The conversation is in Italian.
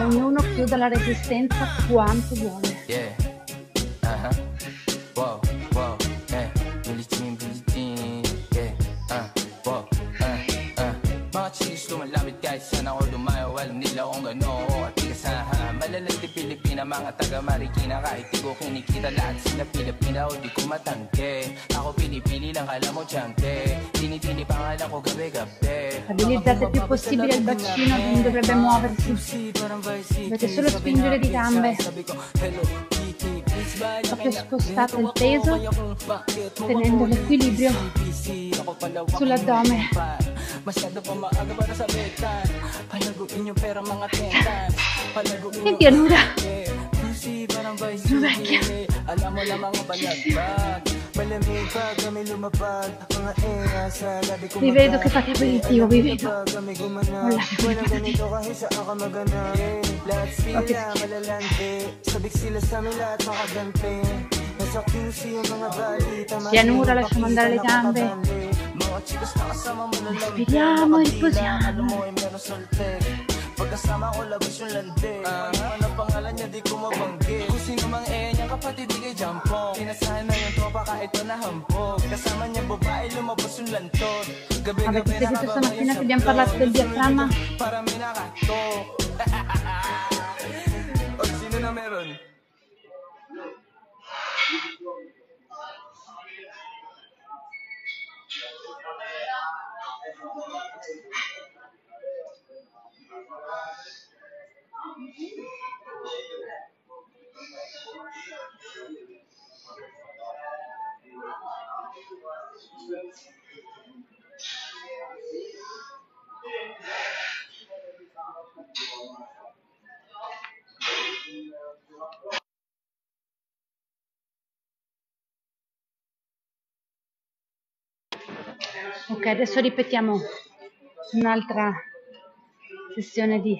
Ognuno chiude la resistenza quanto vuole. Yeah. Wow, wow, Billie Jean, yeah. Wow, mga chicks lumalapit kahit saan ako dumayo. Alam nila kung gano'n ako at tigasahan. Malalang di Pilipina, mga taga Marikina. Kahit di ko kinikita, lahat sila Pilipina o di ko matangke. Ako pinipili lang, alam mo Gianche. Tinitini pangalan ko gabi-gabi. Stabilizzate il più possibile il bacino, non dovrebbe muoversi. Dovete solo spingere di gambe. Proprio spostate il peso tenendo l'equilibrio sull'addome. Che pianura! Vecchia! Vi vedo che fate aperitivo, vi vedo. Pianura, lasciamo andare le gambe. Respiriamo e riposiamo. Pagkasama ko labas yung lande. Ano pangalan niya di ko mabanggit. Kung sino mang niya kapatid di kay Jampong. Sinasahan na yung tropa kahit ito na hambog. Kasama niya babae lumabas yung lantot. Avete sentito stamattina che abbiamo parlato del diaframma? Para may nakatok. O sino na meron? Ok, adesso ripetiamo un'altra sessione di